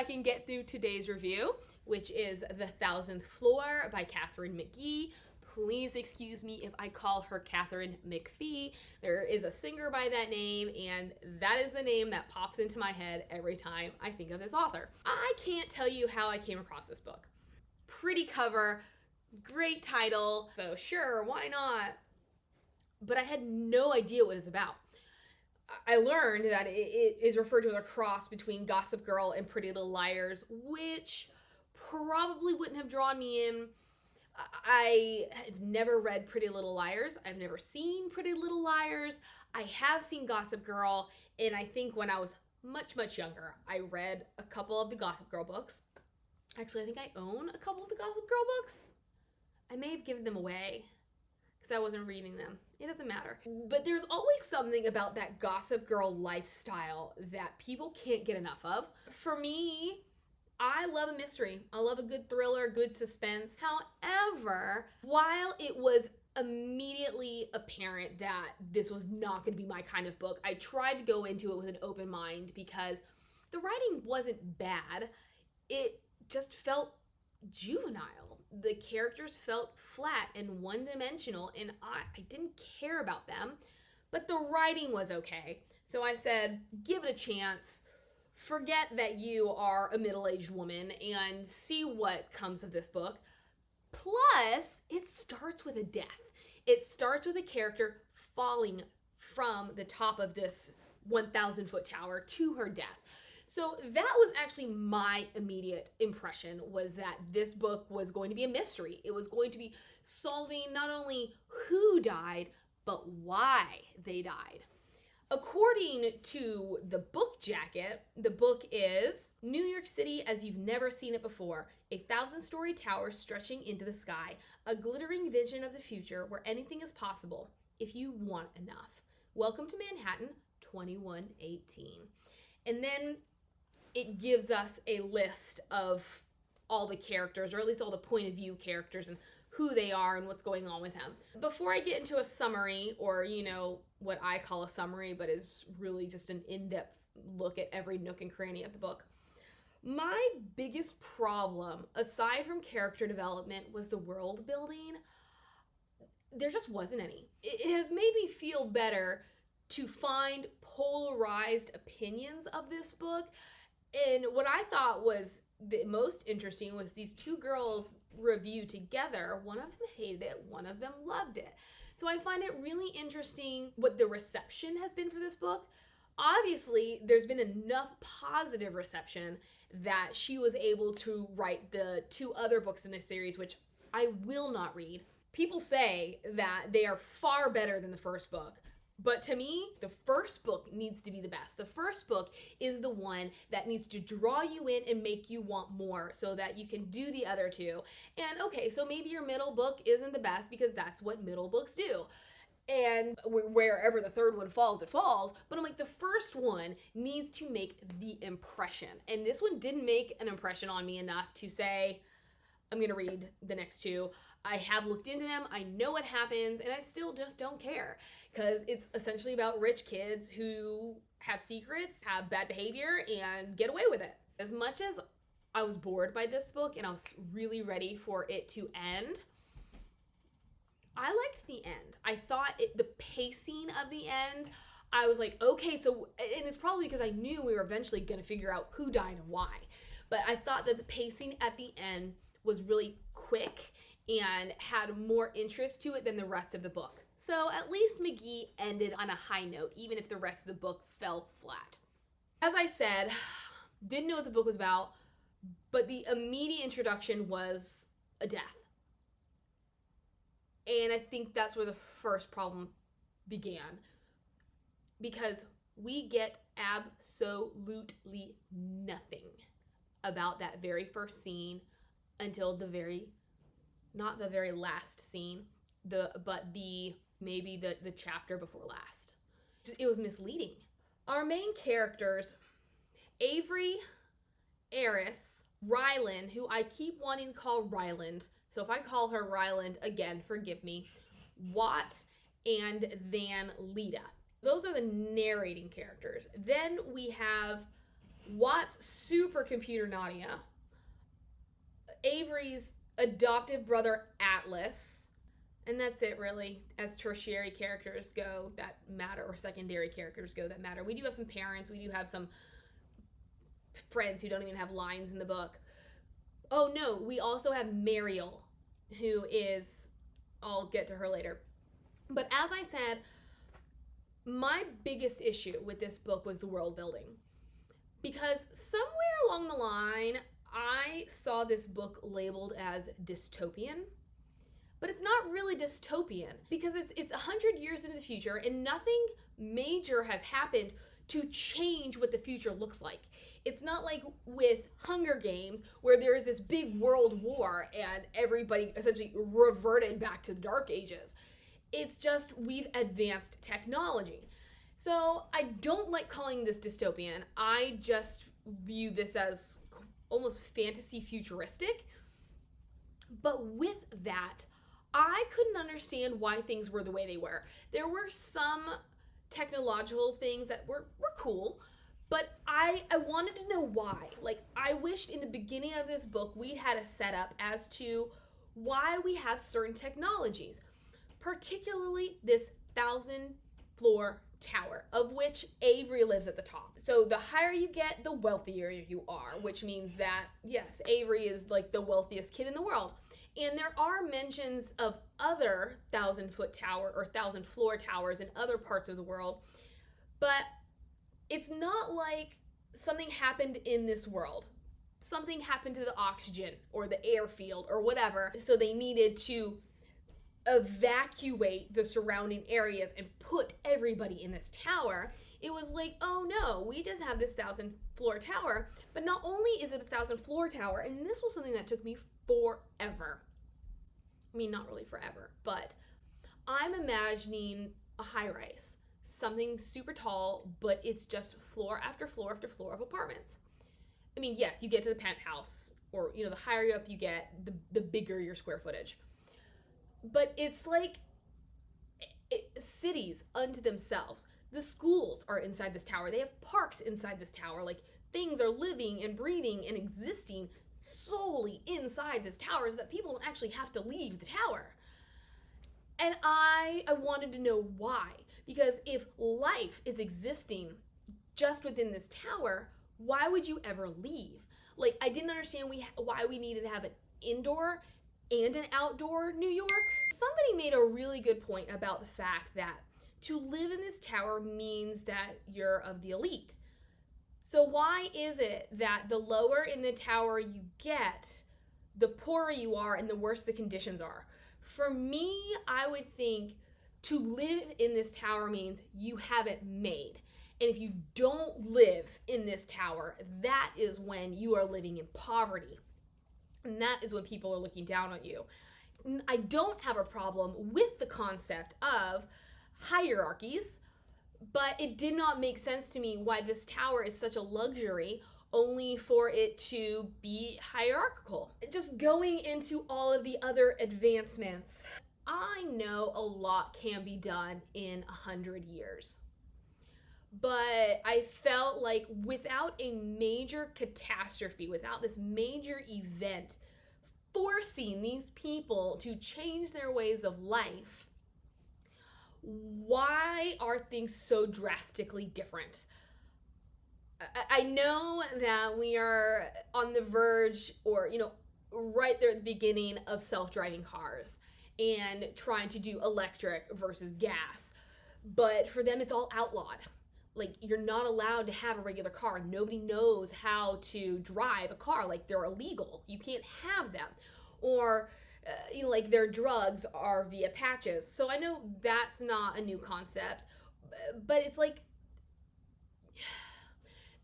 I can get through today's review, which is The Thousandth Floor by Katharine McGee. Please excuse me if I call her Katharine McPhee. There is a singer by that name, and that is the name that pops into my head every time I think of this author. I can't tell you how I came across this book. Pretty cover, great title, so sure, why not? But I had no idea what it's about. I learned that it is referred to as a cross between Gossip Girl and Pretty Little Liars, which probably wouldn't have drawn me in. I have never read Pretty Little Liars. I've never seen Pretty Little Liars. I have seen Gossip Girl, and I think when I was much, much younger, I read a couple of the Gossip Girl books. Actually, I think I own a couple of the Gossip Girl books. I may have given them away because I wasn't reading them. It doesn't matter. But there's always something about that Gossip Girl lifestyle that people can't get enough of. For me, I love a mystery. I love a good thriller, good suspense. However, while it was immediately apparent that this was not going to be my kind of book, I tried to go into it with an open mind because the writing wasn't bad. It just felt juvenile. The characters felt flat and one-dimensional, and I didn't care about them, but the writing was okay. So I said, give it a chance. Forget that you are a middle-aged woman and see what comes of this book. Plus, it starts with a death. It starts with a character falling from the top of this 1,000-foot tower to her death. So that was actually my immediate impression, was that this book was going to be a mystery. It was going to be solving not only who died, but why they died. According to the book jacket, the book is New York City as you've never seen it before, a 1,000-story tower stretching into the sky, a glittering vision of the future where anything is possible if you want enough. Welcome to Manhattan, 2118. And then it gives us a list of all the characters, or at least all the point of view characters and who they are and what's going on with them. Before I get into a summary, or what I call a summary, but is really just an in-depth look at every nook and cranny of the book, my biggest problem, aside from character development, was the world building. There just wasn't any. It has made me feel better to find polarized opinions of this book. And what I thought was the most interesting was these two girls review together. One of them hated it, one of them loved it. So I find it really interesting what the reception has been for this book. Obviously, there's been enough positive reception that she was able to write the two other books in this series, which I will not read. People say that they are far better than the first book. But to me, the first book needs to be the best. The first book is the one that needs to draw you in and make you want more so that you can do the other two. And okay, so maybe your middle book isn't the best because that's what middle books do. And wherever the third one falls, it falls. But I'm like, the first one needs to make the impression. And this one didn't make an impression on me enough to say, I'm going to read the next two. I have looked into them, I know what happens, and I still just don't care. Because it's essentially about rich kids who have secrets, have bad behavior, and get away with it. As much as I was bored by this book and I was really ready for it to end, I liked the end. I thought the pacing of the end, I was like, okay, so, and it's probably because I knew we were eventually going to figure out who died and why. But I thought that the pacing at the end was really quick and had more interest to it than the rest of the book. So at least McGee ended on a high note, even if the rest of the book fell flat. As I said, didn't know what the book was about, but the immediate introduction was a death. And I think that's where the first problem began. Because we get absolutely nothing about that very first scene until not the very last scene, but maybe the chapter before last. It was misleading. Our main characters, Avery, Eris, Ryland, who I keep wanting to call Ryland, so if I call her Ryland again, forgive me, Watt, and then Lita. Those are the narrating characters. Then we have Watt's supercomputer Nadia, Avery's adoptive brother Atlas, and that's it really as tertiary characters go that matter, or secondary characters go that matter. We do have some parents, we do have some friends who don't even have lines in the book. Oh no, we also have Mariel, who is, I'll get to her later. But as I said, my biggest issue with this book was the world building. Because somewhere along the line, I saw this book labeled as dystopian. But it's not really dystopian, because it's 100 years into the future and nothing major has happened to change what the future looks like. It's not like with Hunger Games, where there is this big world war and everybody essentially reverted back to the Dark Ages. It's just we've advanced technology. So I don't like calling this dystopian. I just view this as almost fantasy futuristic. But with that, I couldn't understand why things were the way they were. There were some technological things that were cool, but I wanted to know why. Like, I wished in the beginning of this book we'd had a setup as to why we have certain technologies, particularly this 1,000-floor tower, of which Avery lives at the top. So the higher you get, the wealthier you are, which means that, yes, Avery is like the wealthiest kid in the world. And there are mentions of other 1,000-foot tower or 1,000-floor towers in other parts of the world, but it's not like something happened in this world. Something happened to the oxygen or the airfield or whatever, so they needed to evacuate the surrounding areas and put everybody in this tower. It was like, oh no, we just have this 1,000-floor tower, but not only is it a 1,000-floor tower, and this was something that took me forever. I mean, not really forever, but I'm imagining a high-rise, something super tall, but it's just floor after floor after floor of apartments. I mean, yes, you get to the penthouse, or, the higher up you get, the bigger your square footage. But it's like cities unto themselves. The schools are inside this tower. They have parks inside this tower. Like, things are living and breathing and existing solely inside this tower, so that people don't actually have to leave the tower. And I wanted to know why. Because if life is existing just within this tower, why would you ever leave? Like, I didn't understand why we needed to have an indoor and an outdoor New York. Somebody made a really good point about the fact that to live in this tower means that you're of the elite. So why is it that the lower in the tower you get, the poorer you are and the worse the conditions are? For me, I would think to live in this tower means you have it made. And if you don't live in this tower, that is when you are living in poverty. And that is when people are looking down on you. I don't have a problem with the concept of hierarchies, but it did not make sense to me why this tower is such a luxury only for it to be hierarchical. Just going into all of the other advancements, I know a lot can be done in 100 years. But I felt like without a major catastrophe, without this major event forcing these people to change their ways of life, why are things so drastically different? I know that we are on the verge, or, right there at the beginning of self-driving cars and trying to do electric versus gas. But for them, it's all outlawed. Like, you're not allowed to have a regular car. Nobody knows how to drive a car. Like, they're illegal. You can't have them. Or, like, their drugs are via patches. So I know that's not a new concept. But it's like,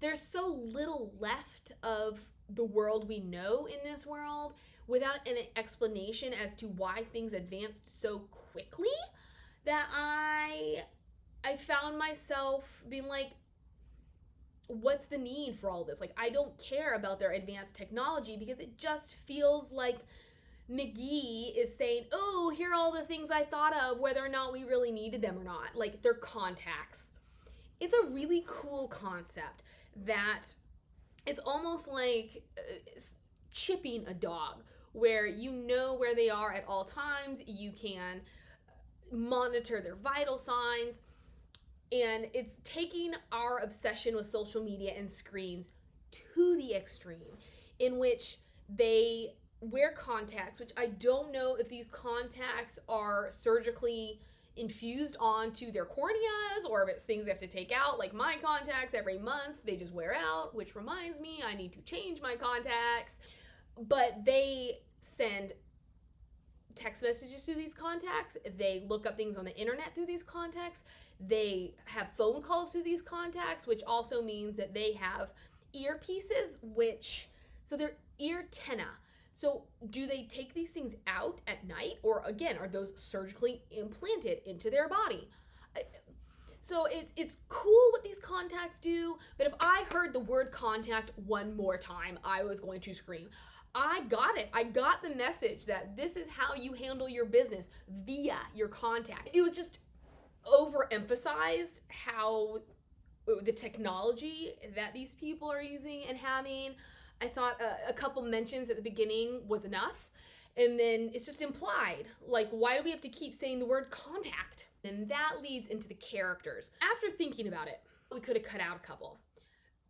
there's so little left of the world we know in this world without an explanation as to why things advanced so quickly that I found myself being like, what's the need for all this? Like, I don't care about their advanced technology, because it just feels like McGee is saying, oh, here are all the things I thought of, whether or not we really needed them or not. Like, they're contacts. It's a really cool concept that It's almost like chipping a dog, where you know where they are at all times. You can monitor their vital signs. And it's taking our obsession with social media and screens to the extreme, in which they wear contacts, which I don't know if these contacts are surgically infused onto their corneas or if it's things they have to take out, like my contacts every month they just wear out, which reminds me I need to change my contacts. But they send text messages through these contacts, they look up things on the internet through these contacts, they have phone calls through these contacts, which also means that they have earpieces, which, so they're ear antenna. So do they take these things out at night, or again, are those surgically implanted into their body? So it's cool what these contacts do, but if I heard the word contact one more time, I was going to scream. I got it. I got the message that this is how you handle your business, via your contact. It was just overemphasized how the technology that these people are using and having. I thought a couple mentions at the beginning was enough. And then it's just implied. Like, why do we have to keep saying the word contact? And that leads into the characters. After thinking about it, we could have cut out a couple,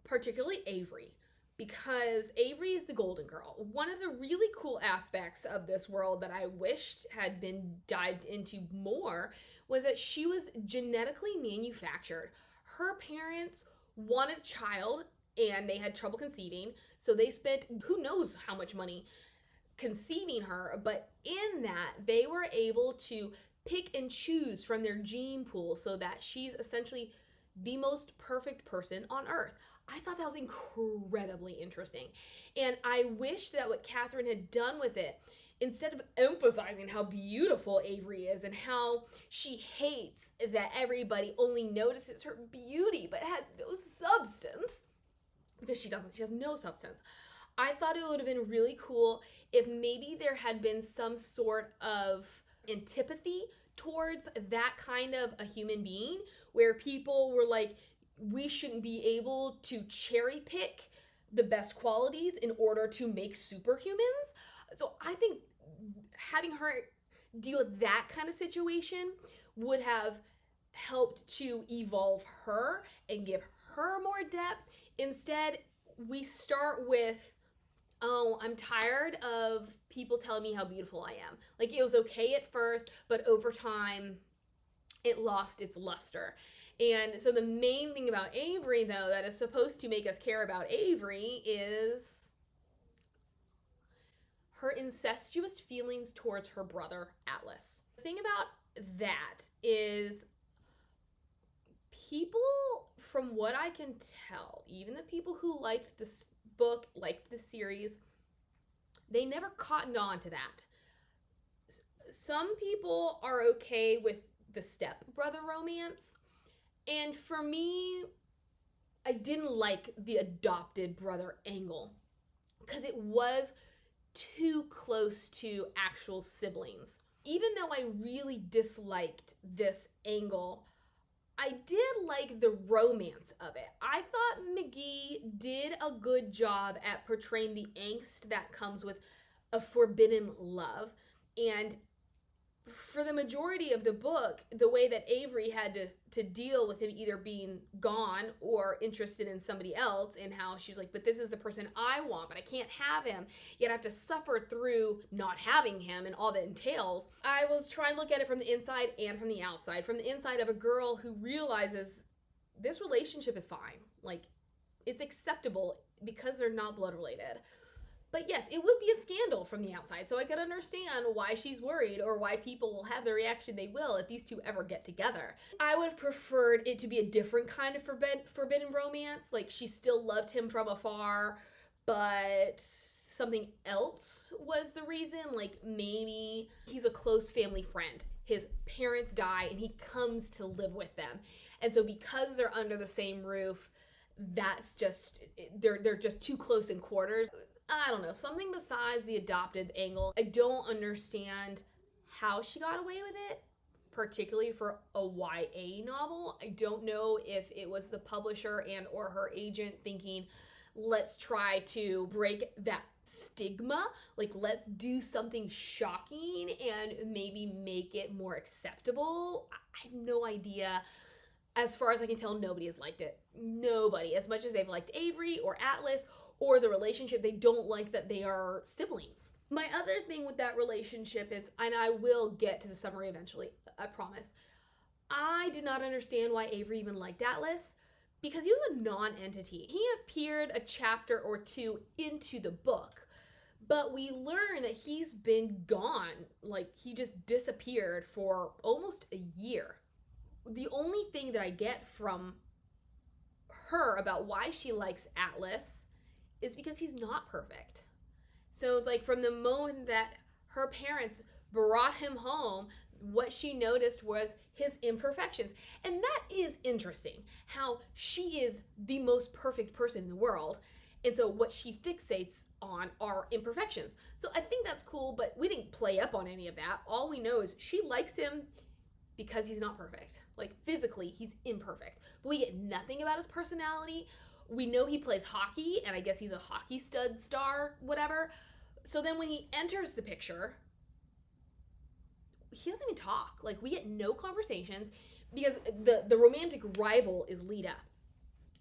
particularly Avery, because Avery is the golden girl. One of the really cool aspects of this world that I wished had been dived into more was that she was genetically manufactured. Her parents wanted a child and they had trouble conceiving, so they spent who knows how much money conceiving her, but in that they were able to pick and choose from their gene pool so that she's essentially the most perfect person on earth. I thought that was incredibly interesting. And I wish that what Katharine had done with it, instead of emphasizing how beautiful Avery is and how she hates that everybody only notices her beauty but has no substance, because she doesn't, she has no substance. I thought it would have been really cool if maybe there had been some sort of antipathy towards that kind of a human being, where people were like, we shouldn't be able to cherry pick the best qualities in order to make superhumans. So I think having her deal with that kind of situation would have helped to evolve her and give her more depth. Instead, we start with, oh, I'm tired of people telling me how beautiful I am. Like, it was okay at first, but over time, it lost its luster. And so the main thing about Avery, though, that is supposed to make us care about Avery is her incestuous feelings towards her brother, Atlas. The thing about that is people, from what I can tell, even the people who liked this book, liked the series, they never cottoned on to that. Some people are okay with the stepbrother romance. And for me, I didn't like the adopted brother angle because it was too close to actual siblings. Even though I really disliked this angle, I did like the romance of it. I thought McGee did a good job at portraying the angst that comes with a forbidden love. And for the majority of the book, the way that Avery had to deal with him either being gone or interested in somebody else, and how she's like, but this is the person I want, but I can't have him, yet I have to suffer through not having him and all that entails. I was trying to look at it from the inside and from the outside. From the inside of a girl who realizes this relationship is fine. Like, it's acceptable because they're not blood related. But yes, it would be a scandal from the outside, so I could understand why she's worried, or why people will have the reaction they will if these two ever get together. I would have preferred it to be a different kind of forbidden romance. Like, she still loved him from afar, but something else was the reason. Like, maybe he's a close family friend. His parents die, and he comes to live with them. And so because they're under the same roof, that's just, they're just too close in quarters. I don't know, something besides the adopted angle. I don't understand how she got away with it, particularly for a YA novel. I don't know if it was the publisher and or her agent thinking, let's try to break that stigma. Like, let's do something shocking and maybe make it more acceptable. I have no idea. As far as I can tell, nobody has liked it. Nobody. As much as they've liked Avery or Atlas or the relationship, they don't like that they are siblings. My other thing with that relationship is, and I will get to the summary eventually, I promise, I do not understand why Avery even liked Atlas, because he was a non-entity. He appeared a chapter or two into the book, but we learn that he's been gone. Like, he just disappeared for almost a year. The only thing that I get from her about why she likes Atlas is because he's not perfect. So it's like, from the moment that her parents brought him home, what she noticed was his imperfections. And that is interesting, how she is the most perfect person in the world. And so what she fixates on are imperfections. So I think that's cool, but we didn't play up on any of that. All we know is she likes him because he's not perfect. Like, physically, he's imperfect. But we get nothing about his personality. We know he plays hockey, and I guess he's a hockey stud star, whatever. So then when he enters the picture, he doesn't even talk. Like, we get no conversations because the romantic rival is Lita.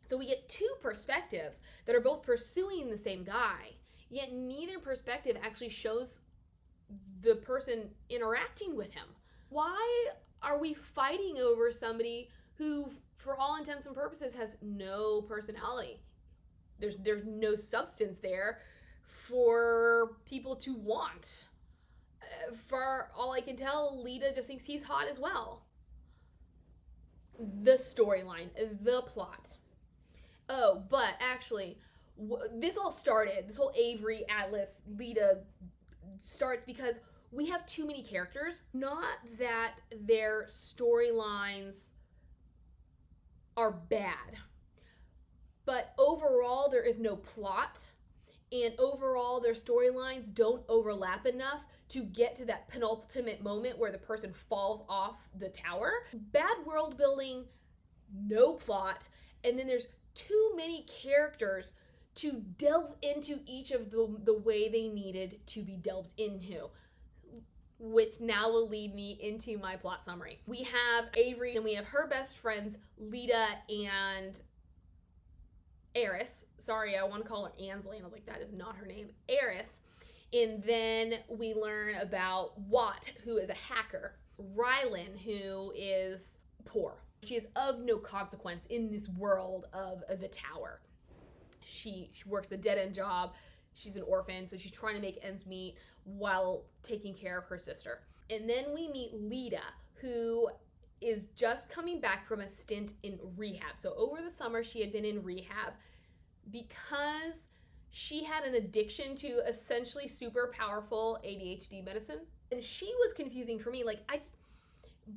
So we get two perspectives that are both pursuing the same guy, yet neither perspective actually shows the person interacting with him. Why are we fighting over somebody who, for all intents and purposes, has no personality? There's no substance there for people to want. For all I can tell, Lita just thinks he's hot as well. The storyline, the plot. Oh, but actually, this all started, this whole Avery, Atlas, Lita starts because we have too many characters. Not that their storylines are bad, but overall there is no plot, and overall their storylines don't overlap enough to get to that penultimate moment where the person falls off the tower. Bad world building, no plot, and then there's too many characters to delve into each of the way they needed to be delved into, which now will lead me into my plot summary. We have Avery, and we have her best friends, Lita and Eris. Sorry, I want to call her Ansley, and I was like, that is not her name. Eris. And then we learn about Watt, who is a hacker. Rylan, who is poor. She is of no consequence in this world of the tower. She works a dead-end job. She's an orphan, so she's trying to make ends meet while taking care of her sister. And then we meet Lita, who is just coming back from a stint in rehab. So over the summer, she had been in rehab because she had an addiction to essentially super powerful ADHD medicine. And she was confusing for me. Like,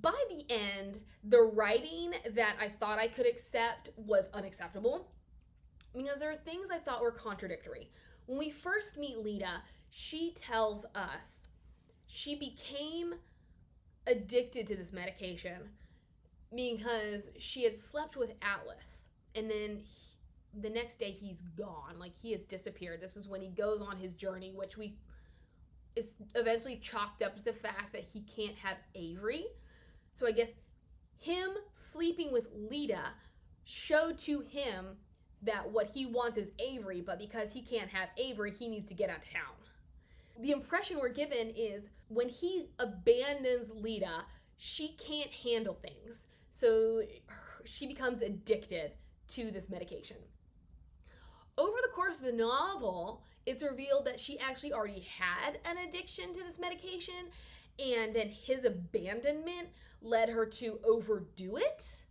by the end, the writing that I thought I could accept was unacceptable because there are things I thought were contradictory. When we first meet Lita, she tells us she became addicted to this medication because she had slept with Atlas, and then the next day he's gone. Like, he has disappeared. This is when he goes on his journey, which is eventually chalked up to the fact that he can't have Avery. So I guess him sleeping with Lita showed to him that what he wants is Avery, but because he can't have Avery, he needs to get out of town. The impression we're given is when he abandons Lita, she can't handle things. So she becomes addicted to this medication. Over the course of the novel, it's revealed that she actually already had an addiction to this medication, and then his abandonment led her to overdo it.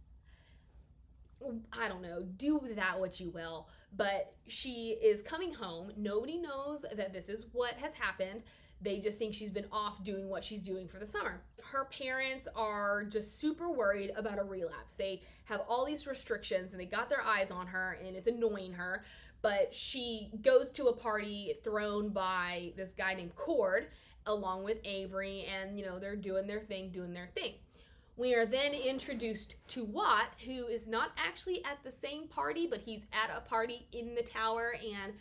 I don't know, do with that what you will, but she is coming home. Nobody knows that this is what has happened. They just think she's been off doing what she's doing for the summer. Her parents are just super worried about a relapse. They have all these restrictions and they got their eyes on her and it's annoying her, but she goes to a party thrown by this guy named Cord along with Avery, and they're doing their thing. We are then introduced to Watt, who is not actually at the same party, but he's at a party in the tower, and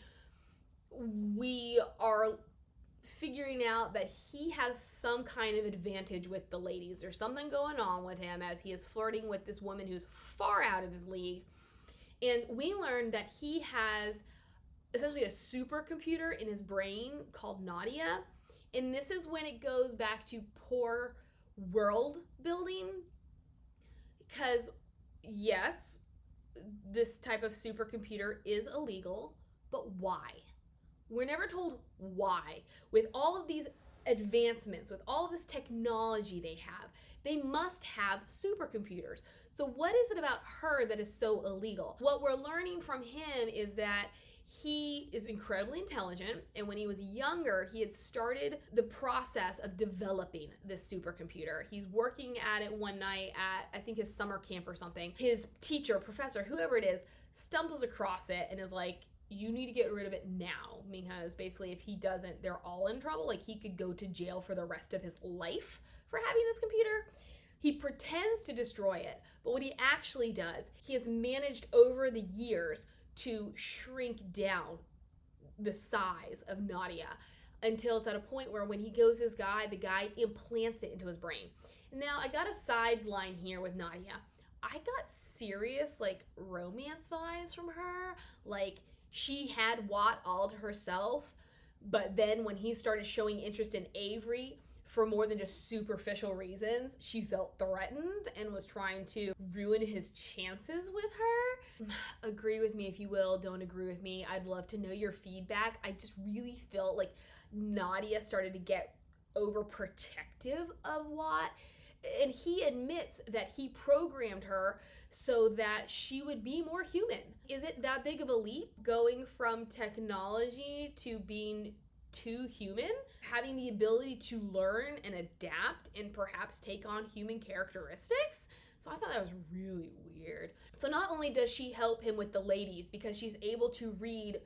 we are figuring out that he has some kind of advantage with the ladies. There's something going on with him as he is flirting with this woman who's far out of his league. And we learn that he has essentially a supercomputer in his brain called Nadia. And this is when it goes back to poor world building. Because, yes, this type of supercomputer is illegal, but why? We're never told why. With all of these advancements, with all this technology they must have supercomputers. So what is it about her that is so illegal? What we're learning from him is that he is incredibly intelligent, and when he was younger, he had started the process of developing this supercomputer. He's working at it one night at, I think, his summer camp or something. His teacher, professor, whoever it is, stumbles across it and is like, you need to get rid of it now, because basically if he doesn't, they're all in trouble. Like, he could go to jail for the rest of his life for having this computer. He pretends to destroy it, but what he actually does, he has managed over the years to shrink down the size of Nadia until it's at a point where when he goes this guy, the guy implants it into his brain. Now, I got a sideline here with Nadia. I got serious, like, romance vibes from her. Like, she had Watt all to herself, but then when he started showing interest in Avery for more than just superficial reasons, she felt threatened and was trying to ruin his chances with her. Agree with me if you will, don't agree with me. I'd love to know your feedback. I just really felt like Nadia started to get overprotective of Watt, and he admits that he programmed her so that she would be more human. Is it that big of a leap going from technology to being too human, having the ability to learn and adapt and perhaps take on human characteristics? So I thought that was really weird. So not only does she help him with the ladies because she's able to read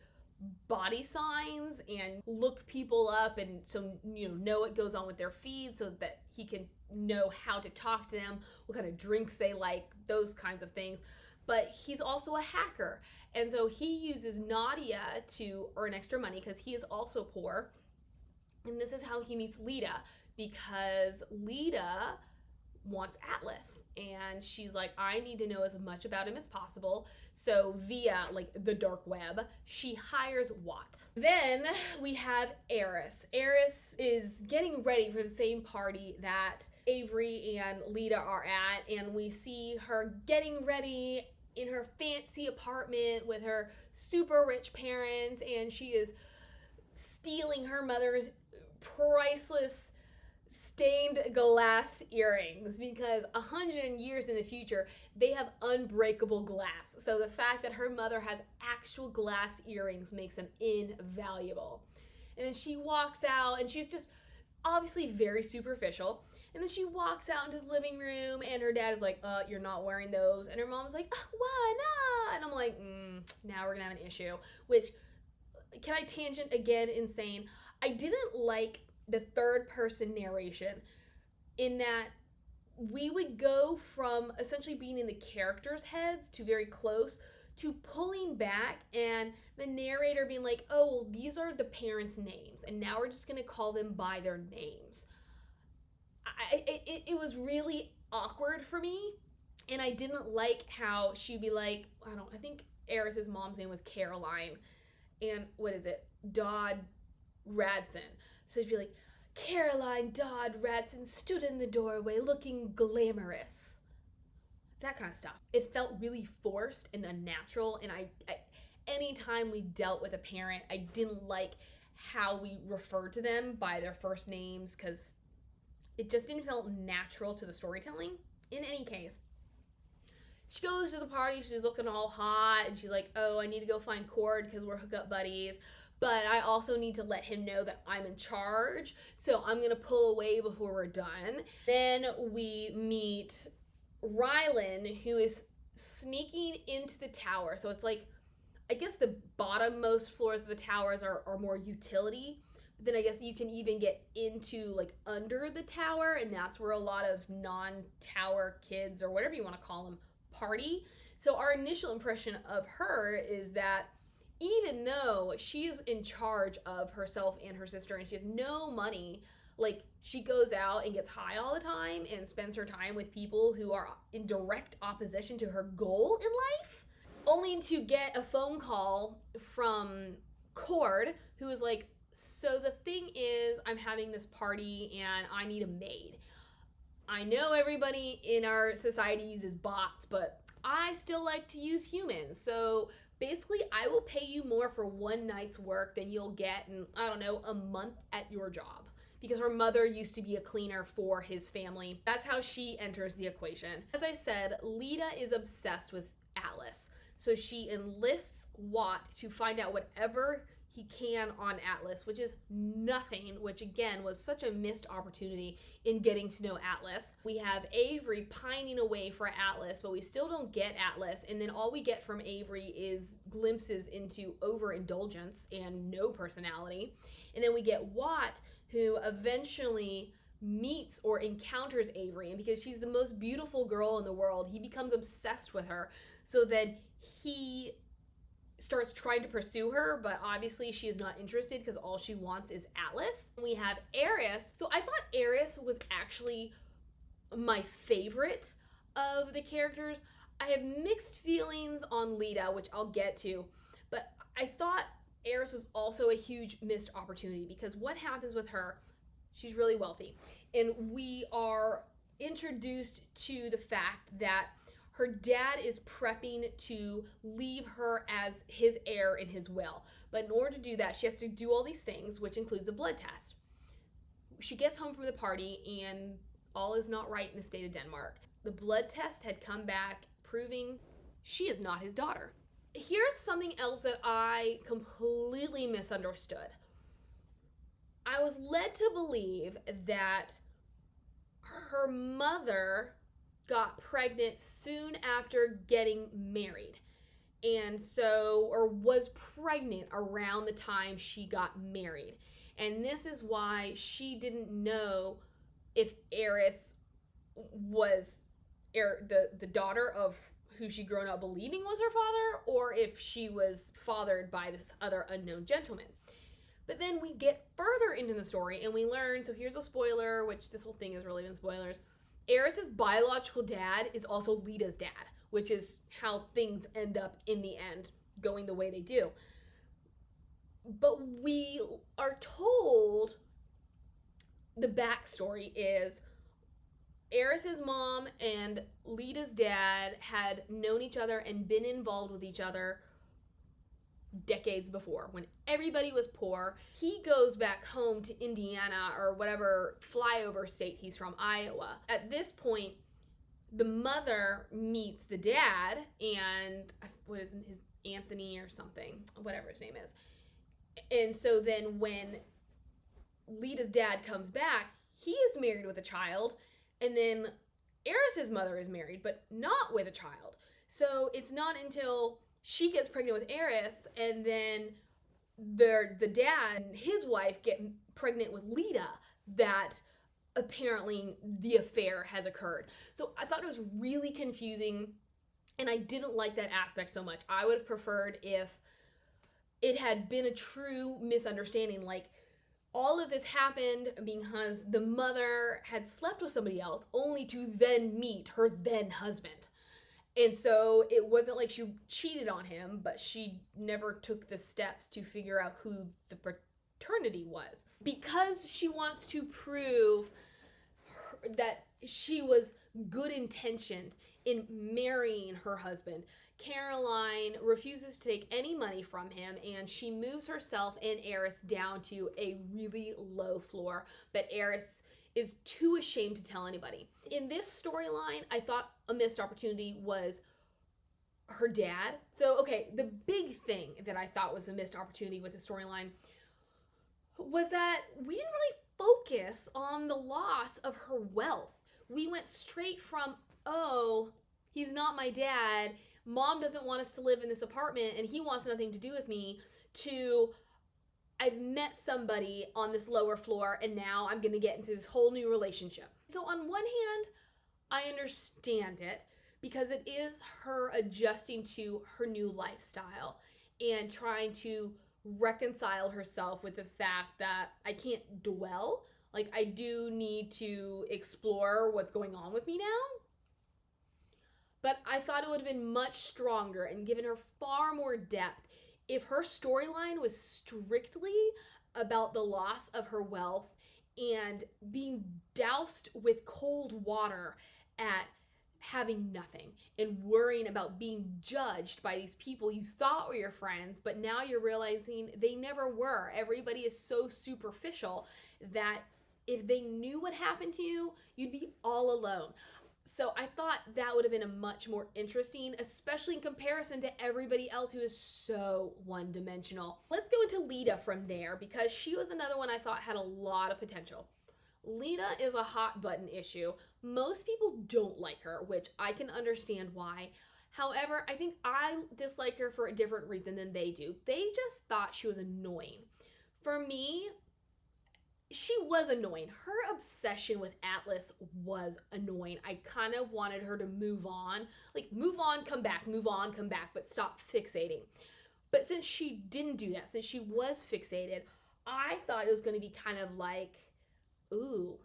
body signs and look people up, and so know what goes on with their feed so that he can know how to talk to them, what kind of drinks they like, those kinds of things. But he's also a hacker, and so he uses Nadia to earn extra money because he is also poor. And this is how he meets Lita, because Lita wants Atlas, and she's like, I need to know as much about him as possible. So via like the dark web, she hires Watt. Then we have Eris. Eris is getting ready for the same party that Avery and Lita are at, and we see her getting ready in her fancy apartment with her super rich parents, and she is stealing her mother's priceless stained glass earrings because 100 years in the future they have unbreakable glass. So the fact that her mother has actual glass earrings makes them invaluable. And then she walks out, and she's just obviously very superficial. And then she walks out into the living room, and her dad is like, you're not wearing those. And her mom's like, why not? And I'm like, now we're gonna have an issue. Which, can I tangent again in saying, I didn't like the third person narration in that we would go from essentially being in the characters' heads to very close to pulling back and the narrator being like, oh, well, these are the parents' names, and now we're just gonna call them by their names. It was really awkward for me, and I didn't like how she'd be like, I think Eris's mom's name was Caroline, and what is it? Dodd Radson. So she'd be like, Caroline Dodd Radson stood in the doorway looking glamorous. That kind of stuff. It felt really forced and unnatural, and I anytime we dealt with a parent, I didn't like how we referred to them by their first names because it just didn't feel natural to the storytelling. In any case, she goes to the party, she's looking all hot, and she's like, oh, I need to go find Cord because we're hookup buddies, but I also need to let him know that I'm in charge, so I'm gonna pull away before we're done. Then we meet Rylan, who is sneaking into the tower. So it's like, I guess the bottommost floors of the towers are more utility, then I guess you can even get into like under the tower, and that's where a lot of non-tower kids, or whatever you want to call them, party. So our initial impression of her is that even though she is in charge of herself and her sister and she has no money, like she goes out and gets high all the time and spends her time with people who are in direct opposition to her goal in life, only to get a phone call from Cord, who is like, so the thing is, I'm having this party and I need a maid. I know everybody in our society uses bots, but I still like to use humans. So basically, I will pay you more for one night's work than you'll get in, I don't know, a month at your job. Because her mother used to be a cleaner for his family. That's how she enters the equation. As I said, Lita is obsessed with Atlas. So she enlists Watt to find out whatever he can on Atlas, which is nothing, which again was such a missed opportunity in getting to know Atlas. We have Avery pining away for Atlas, but we still don't get Atlas, and then all we get from Avery is glimpses into overindulgence and no personality. And then we get Watt, who eventually meets or encounters Avery, and because she's the most beautiful girl in the world, he becomes obsessed with her. So then he starts trying to pursue her, but obviously she is not interested because all she wants is Atlas. We have Eris. So I thought Eris was actually my favorite of the characters. I have mixed feelings on Lita, which I'll get to, but I thought Eris was also a huge missed opportunity because what happens with her, she's really wealthy, and we are introduced to the fact that her dad is prepping to leave her as his heir in his will. But in order to do that, she has to do all these things, which includes a blood test. She gets home from the party and all is not right in the state of Denmark. The blood test had come back proving she is not his daughter. Here's something else that I completely misunderstood. I was led to believe that her mother got pregnant soon after getting married, and so, or was pregnant around the time she got married, and this is why she didn't know if Eris was the daughter of who she'd grown up believing was her father, or if she was fathered by this other unknown gentleman. But then we get further into the story and we learn, so here's a spoiler, which this whole thing has really been spoilers. Eris's biological dad is also Lita's dad, which is how things end up in the end going the way they do. But we are told the backstory is Eris's mom and Lita's dad had known each other and been involved with each other decades before when everybody was poor. He goes back home to Indiana or whatever flyover state he's from, Iowa. At this point, the mother meets the dad, and what is his, Anthony or something, whatever his name is. And so then when Lita's dad comes back, he is married with a child, and then Eris's mother is married, but not with a child. So it's not until she gets pregnant with Eris, and then the dad and his wife get pregnant with Lita, that apparently the affair has occurred. So I thought it was really confusing, and I didn't like that aspect so much. I would have preferred if it had been a true misunderstanding, like all of this happened because the mother had slept with somebody else only to then meet her then husband. And so it wasn't like she cheated on him, but she never took the steps to figure out who the paternity was. Because she wants to prove that she was good intentioned in marrying her husband, Caroline refuses to take any money from him, and she moves herself and Eris down to a really low floor, but Eris is too ashamed to tell anybody. In this storyline, I thought a missed opportunity was her dad. So, okay, the big thing that I thought was a missed opportunity with the storyline was that we didn't really focus on the loss of her wealth. We went straight from, oh, he's not my dad, mom doesn't want us to live in this apartment and he wants nothing to do with me, to I've met somebody on this lower floor and now I'm going to get into this whole new relationship. So on one hand, I understand it because it is her adjusting to her new lifestyle and trying to reconcile herself with the fact that I can't dwell. Like, I do need to explore what's going on with me now. But I thought it would have been much stronger and given her far more depth if her storyline was strictly about the loss of her wealth and being doused with cold water at having nothing and worrying about being judged by these people you thought were your friends, but now you're realizing they never were. Everybody is so superficial that if they knew what happened to you, you'd be all alone. So I thought that would have been a much more interesting, especially in comparison to everybody else who is so one-dimensional. Let's go into Lita from there because she was another one I thought had a lot of potential. Lita is a hot button issue. Most people don't like her, which I can understand why. However, I think I dislike her for a different reason than they do. They just thought she was annoying. For me, she was annoying. Her obsession with Atlas was annoying. I kind of wanted her to move on. Like, move on, come back, move on, come back, but stop fixating. But since she didn't do that, since she was fixated, I thought it was going to be kind of like, ooh,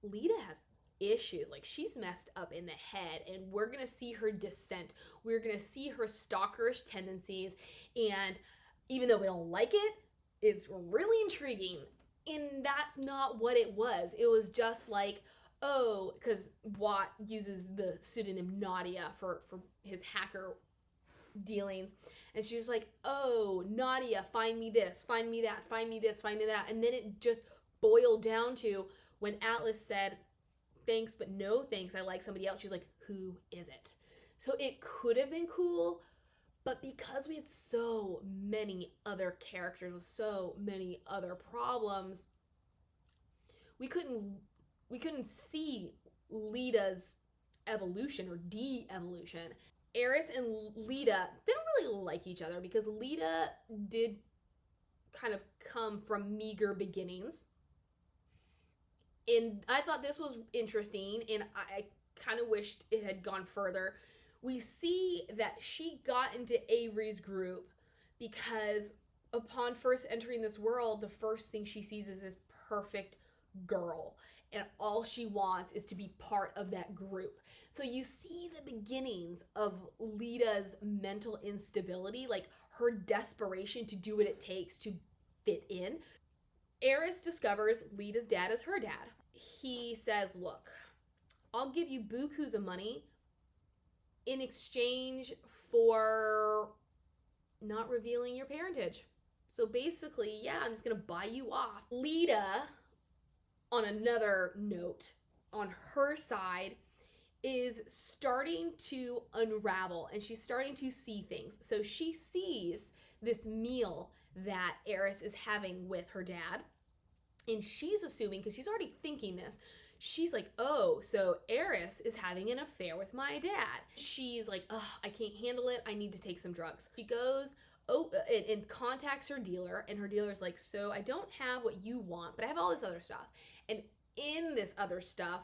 Lita has issues. Like, she's messed up in the head, and we're going to see her descent. We're going to see her stalkerish tendencies, and even though we don't like it, it's really intriguing. And that's not what it was. It was just like, oh, because Watt uses the pseudonym Nadia for his hacker dealings. And she's like, oh, Nadia, find me this, find me that, find me this, find me that. And then it just boiled down to when Atlas said, thanks, but no thanks, I like somebody else. She's like, who is it? So it could have been cool, but because we had so many other characters with so many other problems, we couldn't see Lita's evolution or de-evolution. Eris and Lita, they don't really like each other because Lita did kind of come from meager beginnings. And I thought this was interesting, and I kind of wished it had gone further. We see that she got into Avery's group because upon first entering this world, the first thing she sees is this perfect girl. And all she wants is to be part of that group. So you see the beginnings of Lita's mental instability, like her desperation to do what it takes to fit in. Eris discovers Lita's dad is her dad. He says, look, I'll give you bukus of money in exchange for not revealing your parentage. So basically, yeah, I'm just going to buy you off. Lita, on another note, on her side, is starting to unravel and she's starting to see things. So she sees this meal that Eris is having with her dad, and she's assuming, because she's already thinking this, she's like, oh, so Eris is having an affair with my dad. She's like, oh, I can't handle it. I need to take some drugs. She goes and contacts her dealer, and her dealer's like, so I don't have what you want, but I have all this other stuff. And in this other stuff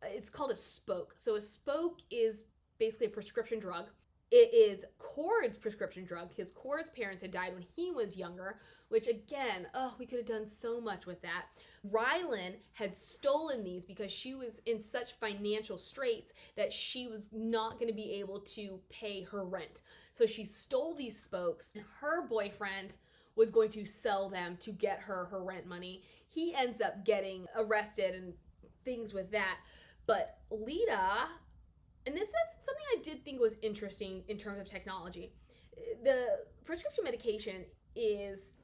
it's called a spoke. So a spoke is basically a prescription drug. It is Cord's prescription drug because Cord's parents had died when he was younger, which again, we could have done so much with that. Rylan had stolen these because she was in such financial straits that she was not going to be able to pay her rent. So she stole these spokes, and her boyfriend was going to sell them to get her rent money. He ends up getting arrested and things with that. But Lita, and this is something I did think was interesting in terms of technology. The prescription medication is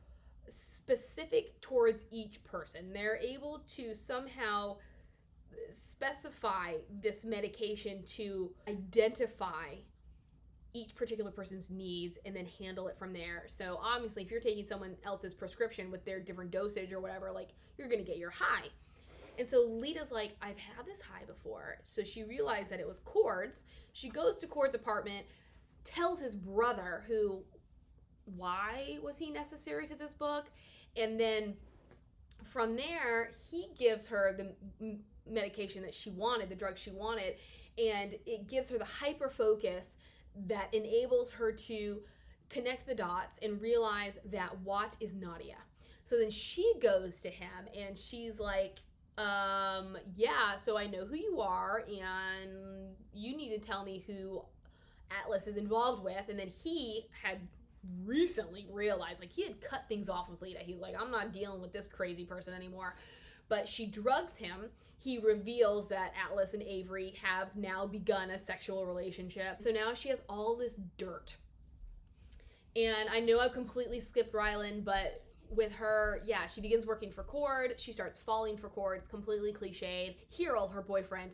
specific towards each person. They're able to somehow specify this medication to identify each particular person's needs and then handle it from there. So obviously, if you're taking someone else's prescription with their different dosage or whatever, like, you're going to get your high. And so Lita's like, I've had this high before. So she realized that it was Cord's. She goes to Cord's apartment, tells his brother, who why was he necessary to this book? And then from there, he gives her the medication that she wanted, the drug she wanted, and it gives her the hyper focus that enables her to connect the dots and realize that Watt is Nadia. So then she goes to him and she's like, yeah, so I know who you are and you need to tell me who Atlas is involved with. And then he had recently realized, like, he had cut things off with Lita. He was like, I'm not dealing with this crazy person anymore. But she drugs him. He reveals that Atlas and Avery have now begun a sexual relationship. So now she has all this dirt. And I know I've completely skipped Rylan, but with her, yeah, she begins working for Cord. She starts falling for Cord. It's completely cliched. Hero, her boyfriend,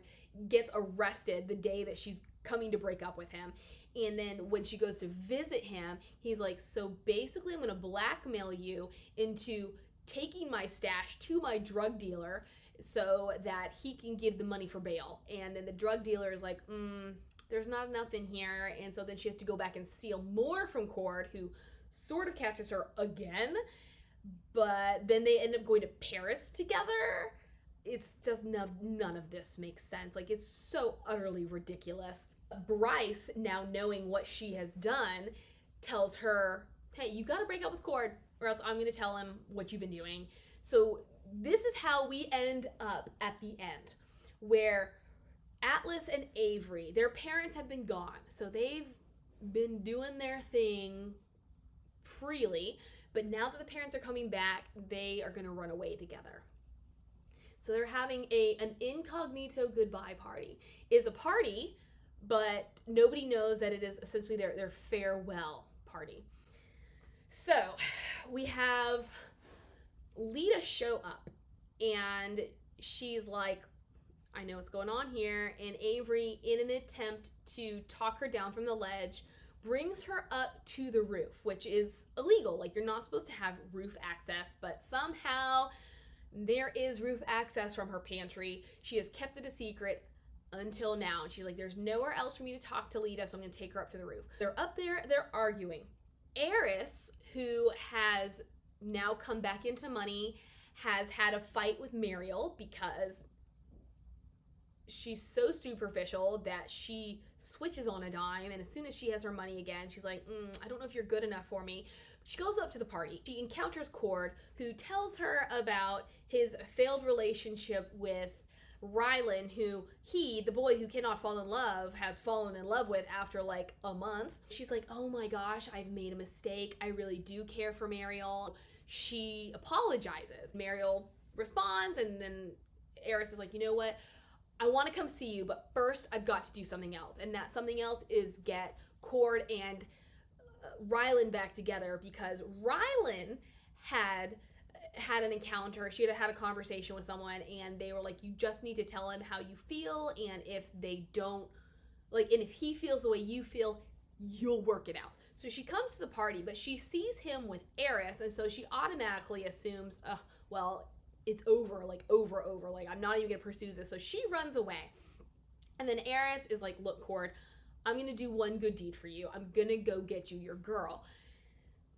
gets arrested the day that she's coming to break up with him. And then when she goes to visit him, he's like, so basically I'm going to blackmail you into taking my stash to my drug dealer so that he can give the money for bail. And then the drug dealer is like, there's not enough in here. And so then she has to go back and steal more from Cord, who sort of catches her again. But then they end up going to Paris together. It's just none of this makes sense. Like, it's so utterly ridiculous. Bryce, now knowing what she has done, tells her, hey, you got to break up with Cord or else I'm going to tell him what you've been doing. So this is how we end up at the end, where Atlas and Avery, their parents have been gone. So they've been doing their thing freely. But now that the parents are coming back, they are going to run away together. So they're having an incognito goodbye party. It's a party, but nobody knows that it is essentially their farewell party. So we have Lita show up, and she's like, I know what's going on here. And Avery, in an attempt to talk her down from the ledge, brings her up to the roof, which is illegal. Like, you're not supposed to have roof access, but somehow there is roof access from her pantry. She has kept it a secret until now. She's like, there's nowhere else for me to talk to Lita, so I'm going to take her up to the roof. They're up there, they're arguing. Eris, who has now come back into money, has had a fight with Mariel because she's so superficial that she switches on a dime, and as soon as she has her money again, she's like, I don't know if you're good enough for me. She goes up to the party. She encounters Cord, who tells her about his failed relationship with Rylan, who he, the boy who cannot fall in love, has fallen in love with after like a month. She's like, oh my gosh, I've made a mistake. I really do care for Mariel. She apologizes. Mariel responds, and then Eris is like, you know what? I want to come see you, but first I've got to do something else. And that something else is get Cord and Rylan back together, because Rylan had an encounter. She had a conversation with someone, and they were like, you just need to tell him how you feel, and if they don't, like, and if he feels the way you feel, you'll work it out. So she comes to the party, but she sees him with Eris, and so she automatically assumes, well, it's over, like, over, like, I'm not even gonna pursue this. So she runs away. And then Eris is like, look, Cord, I'm gonna do one good deed for you. I'm gonna go get you your girl.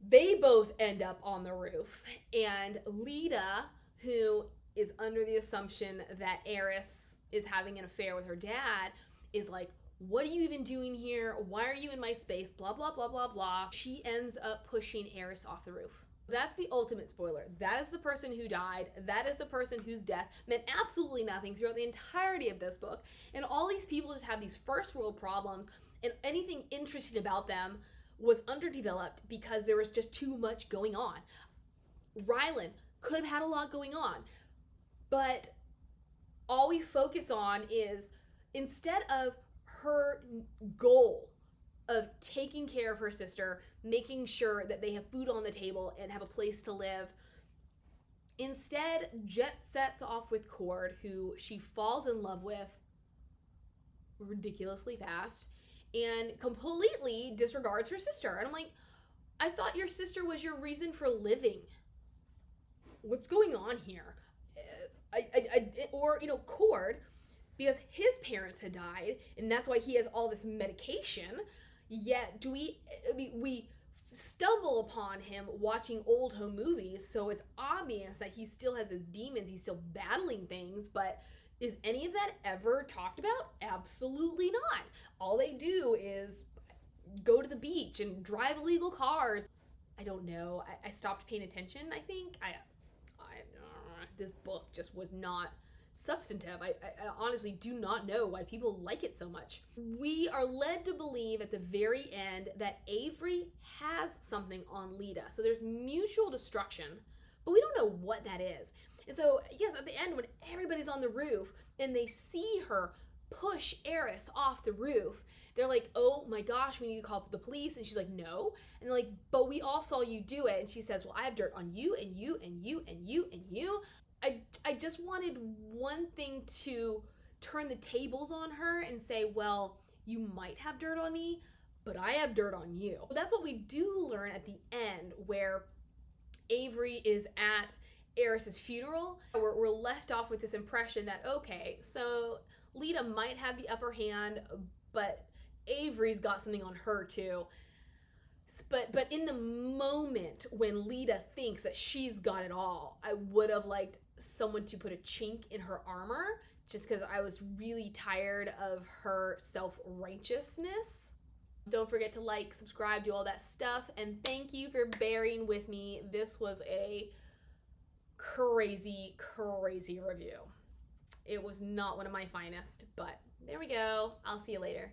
They both end up on the roof, and Lita, who is under the assumption that Eris is having an affair with her dad, is like, what are you even doing here? Why are you in my space? Blah, blah, blah, blah, blah. She ends up pushing Eris off the roof. That's the ultimate spoiler. That is the person who died. That is the person whose death meant absolutely nothing throughout the entirety of this book. And all these people just have these first world problems, and anything interesting about them was underdeveloped because there was just too much going on. Rylan could have had a lot going on, but all we focus on is, instead of her goal of taking care of her sister, making sure that they have food on the table and have a place to live, instead Jet sets off with Cord, who she falls in love with ridiculously fast, and completely disregards her sister. And I'm like, I thought your sister was your reason for living. What's going on here? Or, Cord, because his parents had died, and that's why he has all this medication. Yet we stumble upon him watching old home movies, so it's obvious that he still has his demons, he's still battling things, but is any of that ever talked about? Absolutely not. All they do is go to the beach and drive illegal cars. I don't know. I stopped paying attention, I think. This book just was not substantive. I honestly do not know why people like it so much. We are led to believe at the very end that Avery has something on Lita. So there's mutual destruction, but we don't know what that is. And so, yes, at the end, when everybody's on the roof and they see her push Eris off the roof, they're like, oh my gosh, we need to call the police. And she's like, no. And they're like, but we all saw you do it. And she says, well, I have dirt on you and you and you and you and you. I just wanted one thing to turn the tables on her and say, well, you might have dirt on me, but I have dirt on you. That's what we do learn at the end, where Avery is at Eris's funeral. We're left off with this impression that, okay, so Lita might have the upper hand, but Avery's got something on her too. But in the moment when Lita thinks that she's got it all, I would have liked someone to put a chink in her armor, just because I was really tired of her self-righteousness. Don't forget to like, subscribe, do all that stuff, and thank you for bearing with me. This was a crazy review. It was not one of my finest, but there we go. I'll see you later.